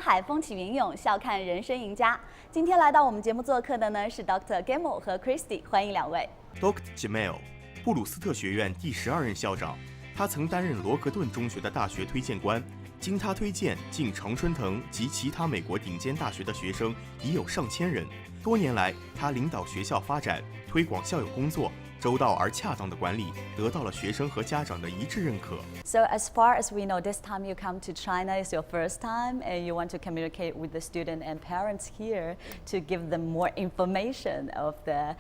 海，风起云涌，笑看人生赢家。今天来到我们节目做客的呢是 Dr. Gemmell 和 Christy， 欢迎两位。Dr. Gemmell， 布鲁斯特学院第12任校长，他曾担任罗克顿中学的大学推荐官。经他推荐，进常春藤及其他美国顶尖大学的学生已有上千人。多年来，他领导学校发展，推广校友工作，周到而恰当的管理得到了学生和家长的一致认可。So as far as we know, this time you come to China is your first time, and you want to communicate with the student and parents here to give them more information of the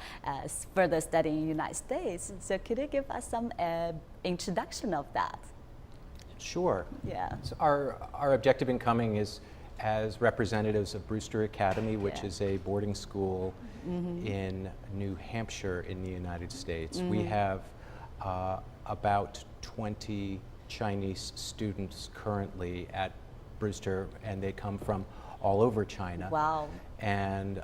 further study in the United States. So could you give us some introduction of that? Sure. Yeah. So our objective in coming is as representatives of Brewster Academy, which is a boarding school in New Hampshire in the United States. We have about 20 Chinese students currently at Brewster, and they come from all over China. Wow. And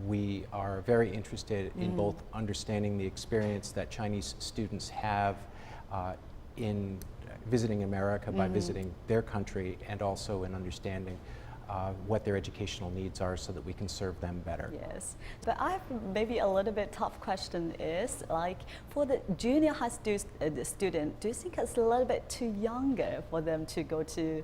we are very interested in both understanding the experience that Chinese students have in visiting America by visiting their country, and also in understanding what their educational needs are so that we can serve them better. Yes, but I have maybe a little bit tough question is like for the junior high student, do you think it's a little bit too younger for them to go to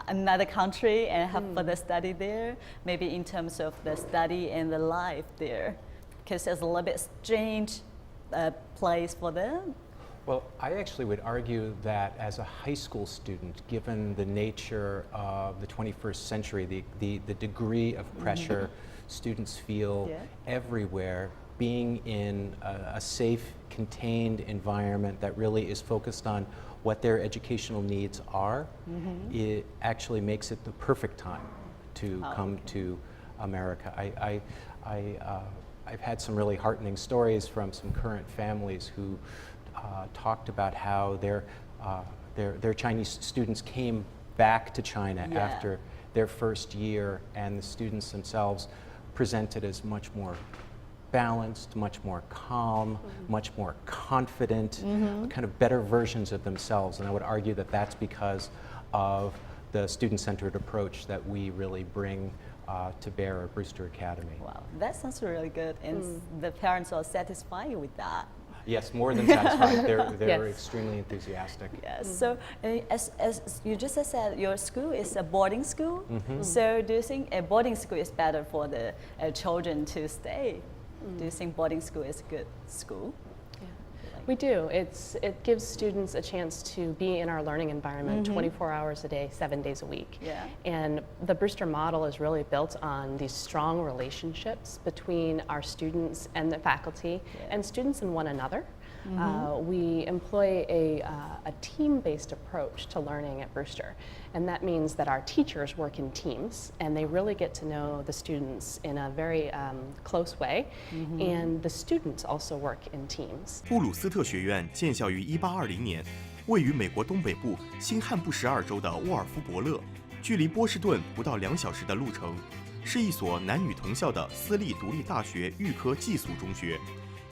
another country and have further study there? Maybe in terms of the study and the life there, because it's a little bit strange place for them. Well, I actually would argue that as a high school student, given the nature of the 21st century, the degree of pressure students feel everywhere, being in a safe, contained environment that really is focused on what their educational needs are, it actually makes it the perfect time to come to America. I've had some really heartening stories from some current families who talked about how their Chinese students came back to China after their first year, and the students themselves presented as much more balanced, much more calm, much more confident, kind of better versions of themselves. And I would argue that that's because of the student-centered approach that we really bring to bear at Brewster Academy. Wow, that sounds really good, and the parents are satisfied with that. Yes, more than satisfied. They're extremely enthusiastic. Yes. So as you just said, your school is a boarding school. So do you think a boarding school is better for the children to stay? Do you think boarding school is a good school? We do. It gives students a chance to be in our learning environment 24 hours a day, 7 days a week. Yeah. And the Brewster model is really built on these strong relationships between our students and the faculty and students and one another. We employ a team-based approach to learning at Brewster, and that means that our teachers work in teams, and they really get to know the students in a very close way, and the students also work in teams. 布鲁斯特学院建校于1820年，位于美国东北部新罕布什尔州的沃尔夫伯勒，距离波士顿不到2小时的路程，是一所男女同校的私立独立大学预科寄宿中学。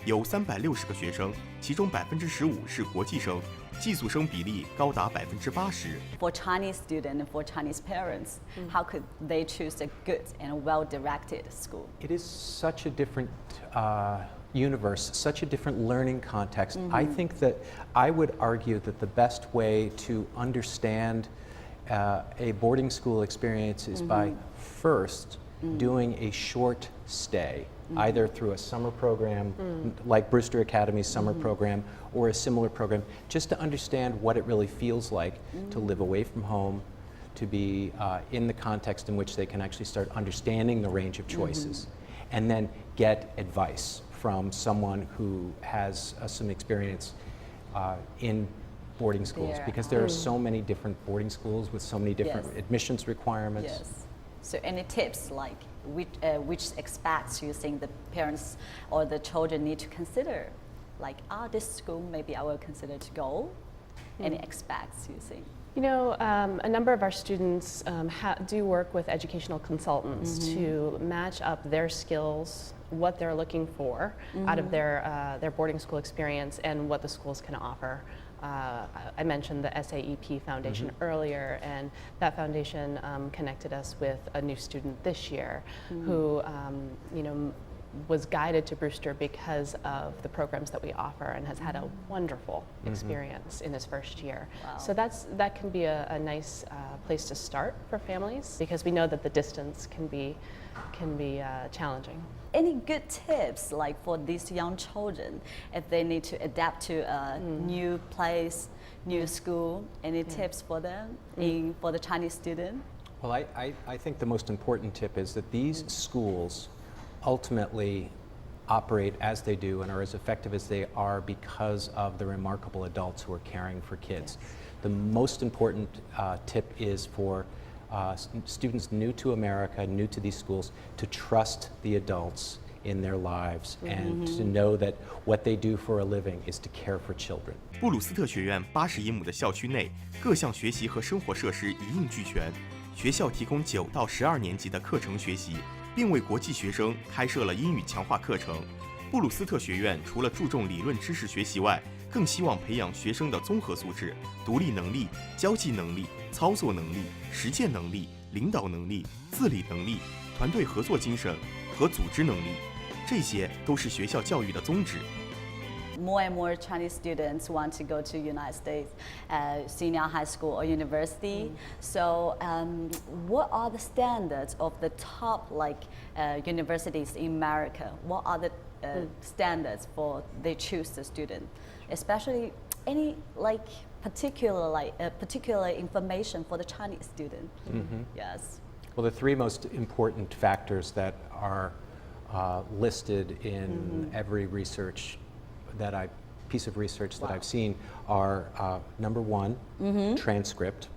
有360个学生，其中15%是国际生，寄宿生比例高达80%。For Chinese students and for Chinese parents, how could they choose a good and well-directed school? It is such a different universe, such a different learning context. I think that I would argue that the best way to understand a boarding school experience is by first doing a short stay, either through a summer program like Brewster Academy's summer program or a similar program, just to understand what it really feels like to live away from home, to be in the context in which they can actually start understanding the range of choices, and then get advice from someone who has some experience in boarding schools, because there are so many different boarding schools with so many different admissions requirements. Yes. So any tips like which aspects you think the parents or the children need to consider? Like, this school maybe I will consider to go. Any aspects you think? You know, a number of our students do work with educational consultants to match up their skills, what they're looking for out of their boarding school experience, and what the schools can offer. I mentioned the SAEP Foundation earlier, and that foundation connected us with a new student this year who, was guided to Brewster because of the programs that we offer and has had a wonderful experience in his first year. Wow. So that can be a nice place to start for families, because we know that the distance can be challenging. Any good tips like for these young children if they need to adapt to a new place, new school? Any tips for them for the Chinese student? Well, I think the most important tip is that these schools ultimately operate as they do and are as effective as they are because of the remarkable adults who are caring for kids. Yes. The most important tip is for students new to America, new to these schools, to trust the adults in their lives and to know that what they do for a living is to care for children. 布鲁斯特学院81亩的校区内，各项学习和生活设施一应俱全。学校提供9到12年级的课程学习，并为国际学生开设了英语强化课程。布鲁斯特学院除了注重理论知识学习外，更希望培养学生的综合素质、独立能力、交际能力、操作能力、实践能力、领导能力、自理能力、团队合作精神和组织能力，这些都是学校教育的宗旨。More and more Chinese students want to go to United States senior high school or university. So what are the standards of the top universities in America? What are the standards for they choose the student? Especially any particular information for the Chinese student? Yes. Well, the three most important factors that are listed in every piece of research that I've seen are number one, transcript,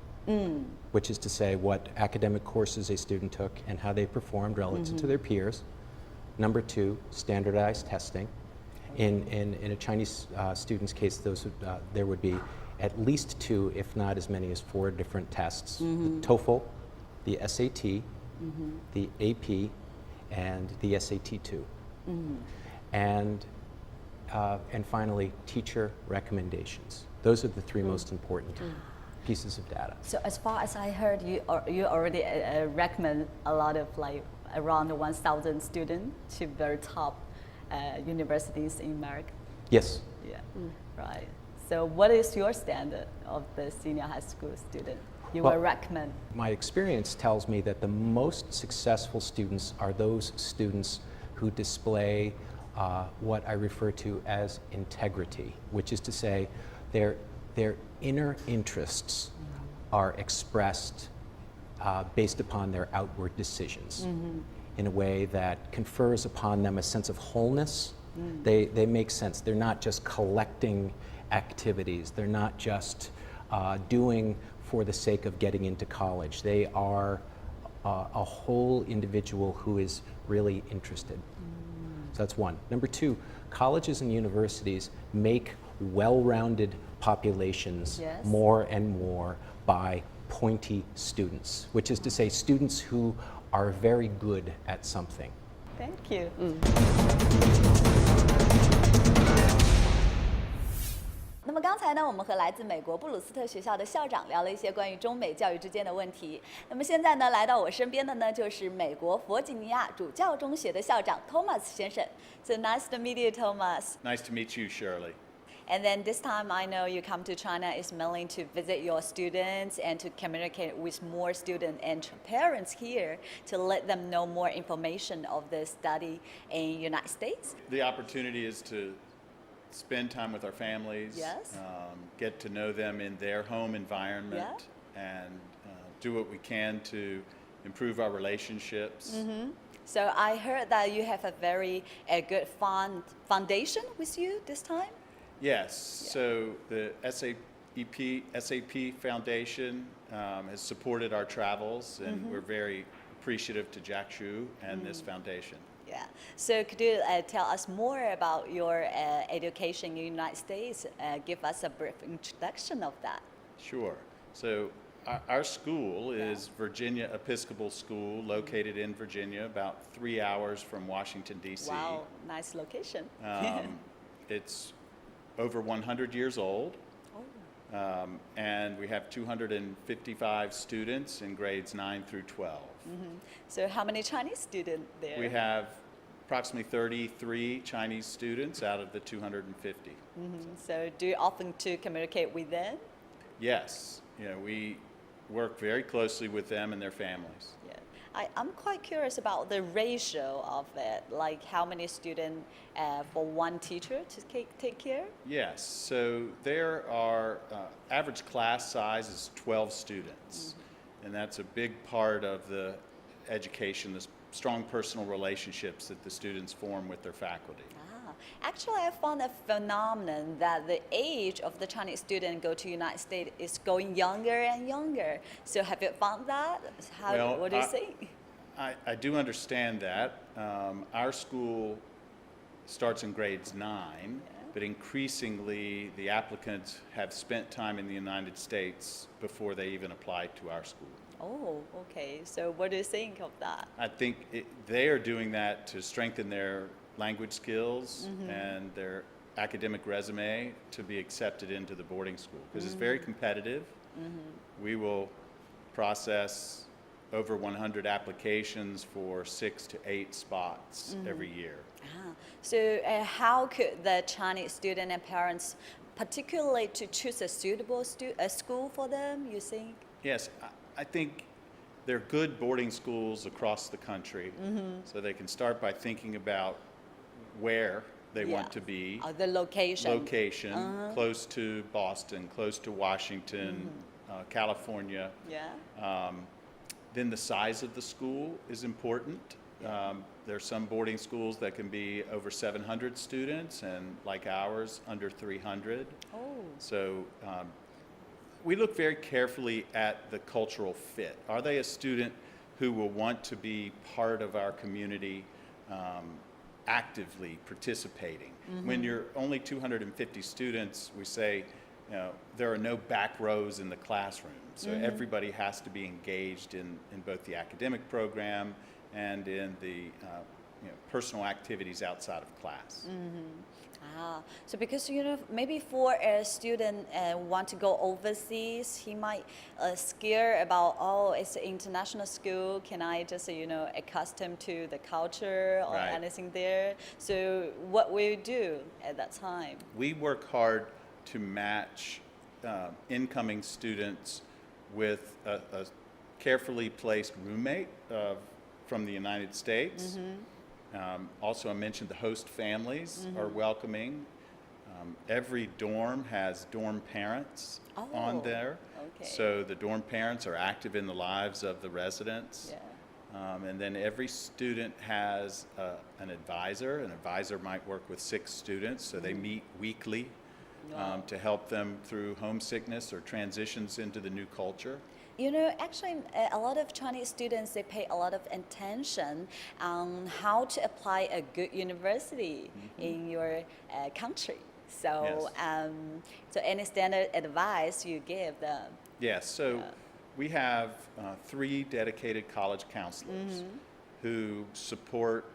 which is to say what academic courses a student took and how they performed relative to their peers. Number two, standardized testing. In a Chinese student's case, there would be at least 2, if not as many as 4 different tests: the TOEFL, the SAT, the AP, and the SAT-2. And finally, teacher recommendations. Those are the 3 most important pieces of data. So as far as I heard, you already recommend a lot of around 1,000 students to very top universities in America. Yes. Yeah, right. So what is your standard of the senior high school student you will recommend? My experience tells me that the most successful students are those students who display what I refer to as integrity, which is to say their inner interests are expressed based upon their outward decisions in a way that confers upon them a sense of wholeness. They make sense. They're not just collecting activities. They're not just doing for the sake of getting into college. They are a whole individual who is really interested. So that's one. Number two, colleges and universities make well-rounded populations more and more by pointy students, which is to say students who are very good at something. Thank you. 那么刚才呢，我们和来自美国布鲁斯特学校的校长聊了一些关于中美教育之间的问题。那么现在呢，来到我身边的呢，就是美国弗吉尼亚主教中学的校长 Thomas 先生。So nice to meet you, Thomas. Nice to meet you, Shirley. And then this time I know you come to China is mainly to visit your students and to communicate with more students and parents here to let them know more information of the study in United States. The opportunity is to spend time with our families, get to know them in their home environment, and do what we can to improve our relationships. So I heard that you have a very good foundation with you this time? Yes, so the SAP Foundation has supported our travels, and we're very appreciative to Jack Shu and this foundation. Yeah. So could you tell us more about your education in the United States? Give us a brief introduction of that. Sure. So our school is Virginia Episcopal School, located in Virginia, about 3 hours from Washington, D.C. Wow, nice location. It's over 100 years old. Oh, And we have 255 students in grades 9 through 12. So how many Chinese students there? We have approximately 33 Chinese students out of the 250. So do you often to communicate with them? Yes, we work very closely with them and their families. Yeah. I'm quite curious about the ratio of it, like how many students for one teacher to take care? Yes, so there are, average class size is 12 students, and that's a big part of the education, the strong personal relationships that the students form with their faculty. Actually, I found a phenomenon that the age of the Chinese student go to United States is going younger and younger. So have you found that? What do you think? I do understand that. Our school starts in grades 9, but increasingly the applicants have spent time in the United States before they even applied to our school. Oh, okay. So what do you think of that? I think they are doing that to strengthen their language skills and their academic resume to be accepted into the boarding school, because it's very competitive. We will process over 100 applications for 6 to 8 spots every year. So how could the Chinese student and parents particularly to choose a suitable school for them, you think? Yes, I think there are good boarding schools across the country, so they can start by thinking about where they want to be. The location. Close to Boston, close to Washington, California. Yeah. Then the size of the school is important. There are some boarding schools that can be over 700 students, and like ours, under 300. Oh. So we look very carefully at the cultural fit. Are they a student who will want to be part of our community, actively participating? When you're only 250 students, we say, there are no back rows in the classroom. So everybody has to be engaged in both the academic program and in the personal activities outside of class. So because maybe for a student want to go overseas, he might scare about, oh, it's an international school, can I just accustomed to the culture or anything there? So what will you do at that time? We work hard to match incoming students with a carefully placed roommate from the United States. Also, I mentioned the host families are welcoming. Every dorm has dorm parents on there. Okay. So the dorm parents are active in the lives of the residents. And then every student has an advisor. An advisor might work with 6 students, so they meet weekly to help them through homesickness or transitions into the new culture. Actually, a lot of Chinese students, they pay a lot of attention on how to apply a good university in your country. So, so any standard advice you give them? Yes, so we have 3 dedicated college counselors who support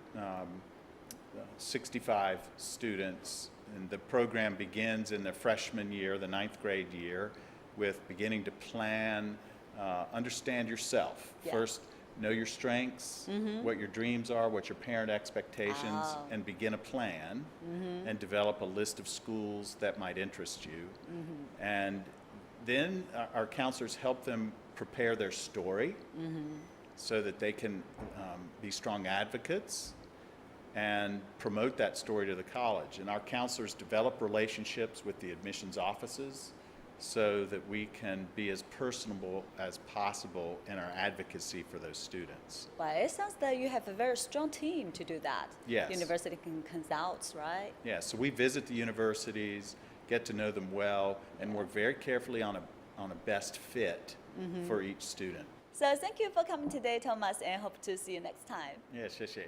65 students. And the program begins in their freshman year, the 9th grade year, with beginning to plan, understand yourself. First, know your strengths, what your dreams are, what your parent expectations, and begin a plan and develop a list of schools that might interest you. And then our counselors help them prepare their story so that they can be strong advocates and promote that story to the college. And our counselors develop relationships with the admissions offices so that we can be as personable as possible in our advocacy for those students. Well, it sounds that you have a very strong team to do that. Yes. University consults, right? Yeah, so we visit the universities, get to know them well, and work very carefully on a best fit for each student. So thank you for coming today, Thomas, and hope to see you next time. Yeah, 谢谢.